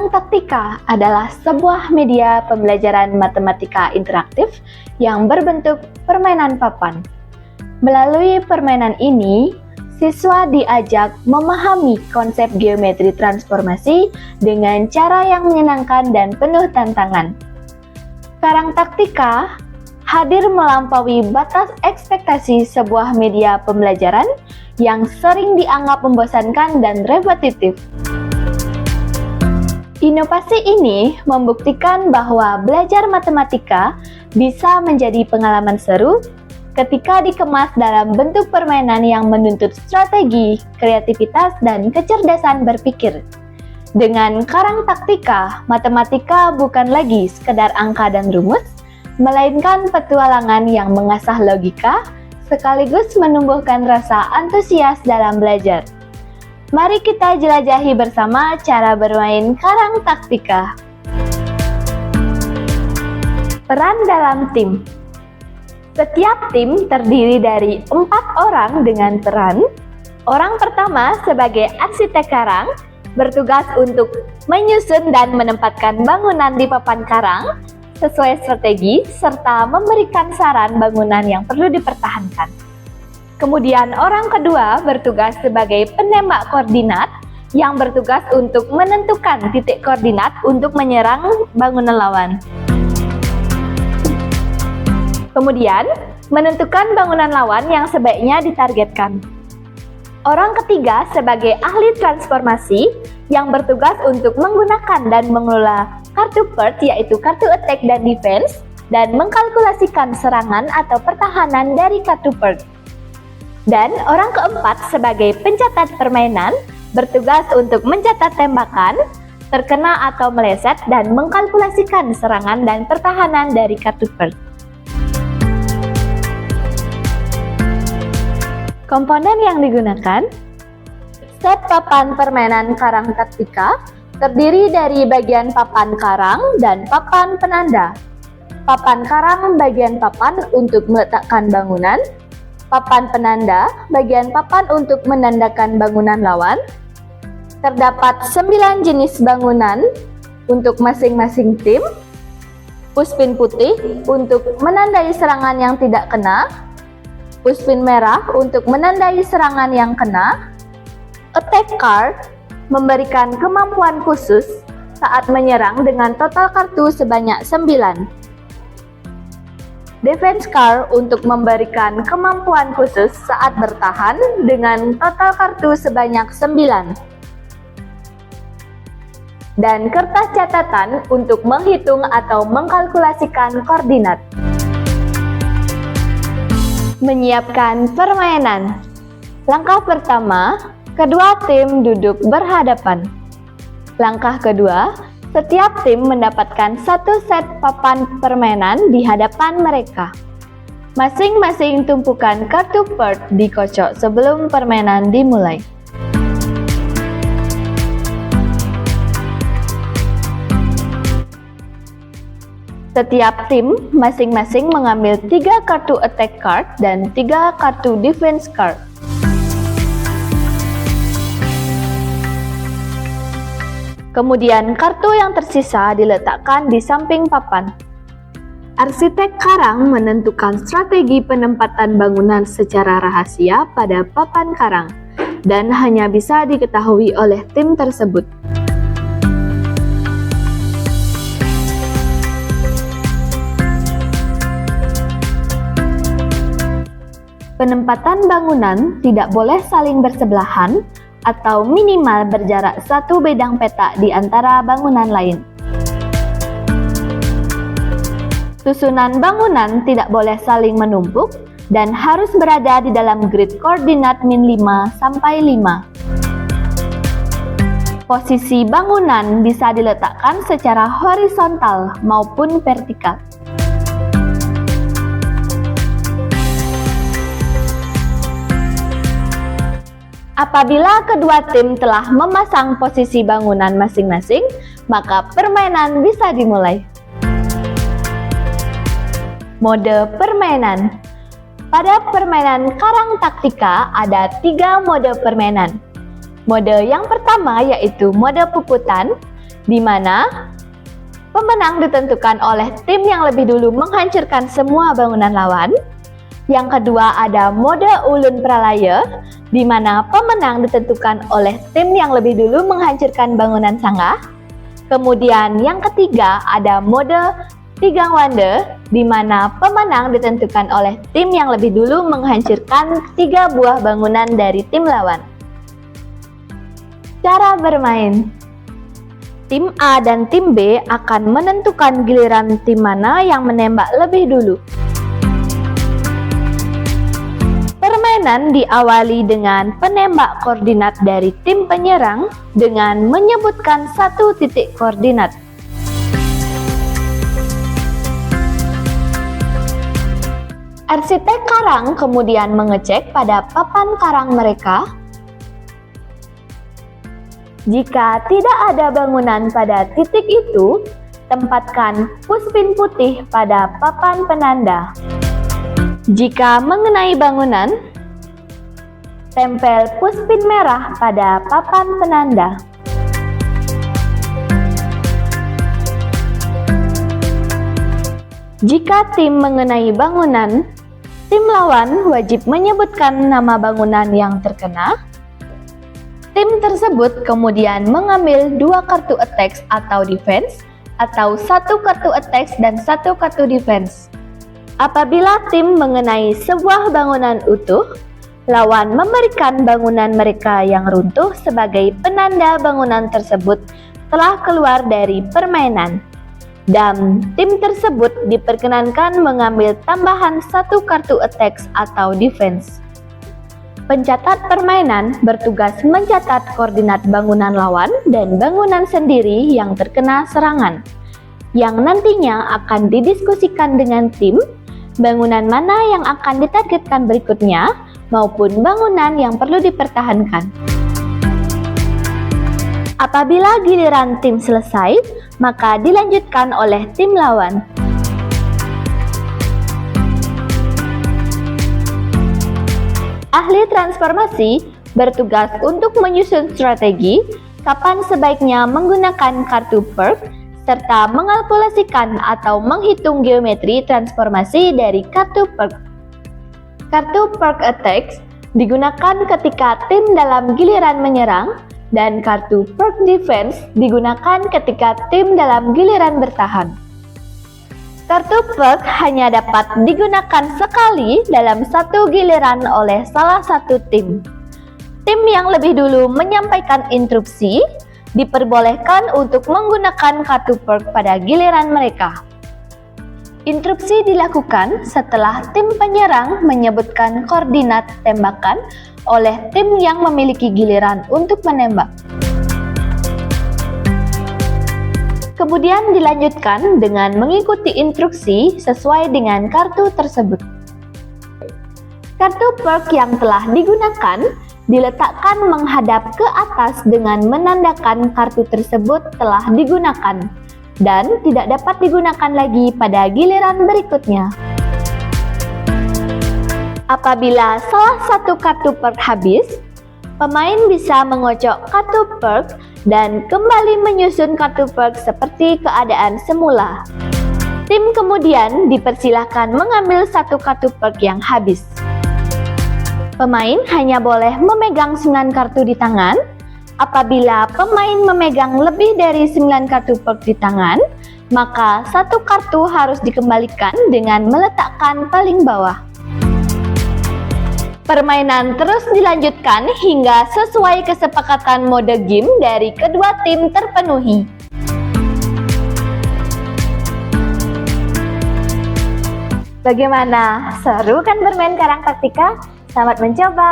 Karang Taktika adalah sebuah media pembelajaran matematika interaktif yang berbentuk permainan papan. Melalui permainan ini, siswa diajak memahami konsep geometri transformasi dengan cara yang menyenangkan dan penuh tantangan. Karang Taktika hadir melampaui batas ekspektasi sebuah media pembelajaran yang sering dianggap membosankan dan repetitif. Inovasi ini membuktikan bahwa belajar matematika bisa menjadi pengalaman seru ketika dikemas dalam bentuk permainan yang menuntut strategi, kreativitas, dan kecerdasan berpikir. Dengan Karang Taktika, matematika bukan lagi sekedar angka dan rumus, melainkan petualangan yang mengasah logika, sekaligus menumbuhkan rasa antusias dalam belajar. Mari kita jelajahi bersama cara bermain Karang Taktika. Peran dalam tim. Setiap tim terdiri dari 4 orang dengan peran. Orang pertama sebagai arsitek karang, bertugas untuk menyusun dan menempatkan bangunan di papan karang sesuai strategi serta memberikan saran bangunan yang perlu dipertahankan. Kemudian orang kedua bertugas sebagai penembak koordinat yang bertugas untuk menentukan titik koordinat untuk menyerang bangunan lawan. Kemudian, menentukan bangunan lawan yang sebaiknya ditargetkan. Orang ketiga sebagai ahli transformasi yang bertugas untuk menggunakan dan mengelola kartu PERT yaitu kartu attack dan defense dan mengkalkulasikan serangan atau pertahanan dari kartu PERT. Dan orang keempat sebagai pencatat permainan bertugas untuk mencatat tembakan, terkena atau meleset dan mengkalkulasikan serangan dan pertahanan dari kartu PERT. Komponen yang digunakan: set papan permainan Karang Taktika terdiri dari bagian papan karang dan papan penanda. Papan karang bagian papan untuk meletakkan bangunan, papan penanda bagian papan untuk menandakan bangunan lawan. Terdapat 9 jenis bangunan untuk masing-masing tim. Puspin putih untuk menandai serangan yang tidak kena. Puspin merah untuk menandai serangan yang kena. Attack card memberikan kemampuan khusus saat menyerang dengan total kartu sebanyak 9. Defense card untuk memberikan kemampuan khusus saat bertahan dengan total kartu sebanyak 9. Dan kertas catatan untuk menghitung atau mengkalkulasikan koordinat. Menyiapkan permainan. Langkah pertama, kedua tim duduk berhadapan. Langkah kedua, setiap tim mendapatkan satu set papan permainan di hadapan mereka. Masing-masing tumpukan kartu PERT dikocok sebelum permainan dimulai. Setiap tim masing-masing mengambil 3 kartu attack card dan 3 kartu defense card. Kemudian kartu yang tersisa diletakkan di samping papan. Arsitek karang menentukan strategi penempatan bangunan secara rahasia pada papan karang dan hanya bisa diketahui oleh tim tersebut. Penempatan bangunan tidak boleh saling bersebelahan atau minimal berjarak 1 bedang petak di antara bangunan lain. Susunan bangunan tidak boleh saling menumpuk dan harus berada di dalam grid koordinat min 5 sampai 5. Posisi bangunan bisa diletakkan secara horizontal maupun vertikal. Apabila kedua tim telah memasang posisi bangunan masing-masing, maka permainan bisa dimulai. Mode permainan. Pada permainan Karang Taktika ada 3 mode permainan. Mode yang pertama yaitu mode puputan, di mana pemenang ditentukan oleh tim yang lebih dulu menghancurkan semua bangunan lawan. Yang kedua ada mode ulun pralaya, di mana pemenang ditentukan oleh tim yang lebih dulu menghancurkan bangunan sanggah. Kemudian yang ketiga ada mode tigang wanda, di mana pemenang ditentukan oleh tim yang lebih dulu menghancurkan 3 buah bangunan dari tim lawan. Cara bermain. Tim A dan tim B akan menentukan giliran tim mana yang menembak lebih dulu. Permainan diawali dengan penembak koordinat dari tim penyerang dengan menyebutkan satu titik koordinat. Arsitek karang kemudian mengecek pada papan karang mereka. Jika tidak ada bangunan pada titik itu, tempatkan puspin putih pada papan penanda. Jika mengenai bangunan, tempel puspin merah pada papan penanda. Jika tim mengenai bangunan, tim lawan wajib menyebutkan nama bangunan yang terkena. Tim tersebut kemudian mengambil 2 kartu attacks atau defense, atau 1 kartu attacks dan 1 kartu defense. Apabila tim mengenai sebuah bangunan utuh, lawan memberikan bangunan mereka yang runtuh sebagai penanda bangunan tersebut telah keluar dari permainan. Dan tim tersebut diperkenankan mengambil tambahan 1 kartu attacks atau defense. Pencatat permainan bertugas mencatat koordinat bangunan lawan dan bangunan sendiri yang terkena serangan, yang nantinya akan didiskusikan dengan tim, bangunan mana yang akan ditargetkan berikutnya, maupun bangunan yang perlu dipertahankan. Apabila giliran tim selesai, maka dilanjutkan oleh tim lawan. Ahli transformasi bertugas untuk menyusun strategi kapan sebaiknya menggunakan kartu perk serta mengalkulasikan atau menghitung geometri transformasi dari kartu perk. Kartu perk attacks digunakan ketika tim dalam giliran menyerang dan kartu perk defense digunakan ketika tim dalam giliran bertahan. Kartu perk hanya dapat digunakan sekali dalam satu giliran oleh salah satu tim. Tim yang lebih dulu menyampaikan instruksi diperbolehkan untuk menggunakan kartu perk pada giliran mereka. Instruksi dilakukan setelah tim penyerang menyebutkan koordinat tembakan oleh tim yang memiliki giliran untuk menembak. Kemudian dilanjutkan dengan mengikuti instruksi sesuai dengan kartu tersebut. Kartu perk yang telah digunakan diletakkan menghadap ke atas dengan menandakan kartu tersebut telah digunakan dan tidak dapat digunakan lagi pada giliran berikutnya. Apabila salah satu kartu perk habis, pemain bisa mengocok kartu perk dan kembali menyusun kartu perk seperti keadaan semula. Tim kemudian dipersilahkan mengambil 1 kartu perk yang habis. Pemain hanya boleh memegang 9 kartu di tangan. Apabila pemain memegang lebih dari 9 kartu perk di tangan, maka 1 kartu harus dikembalikan dengan meletakkan paling bawah. Permainan terus dilanjutkan hingga sesuai kesepakatan mode game dari kedua tim terpenuhi. Bagaimana? Seru kan bermain Karang Taktika? Selamat mencoba!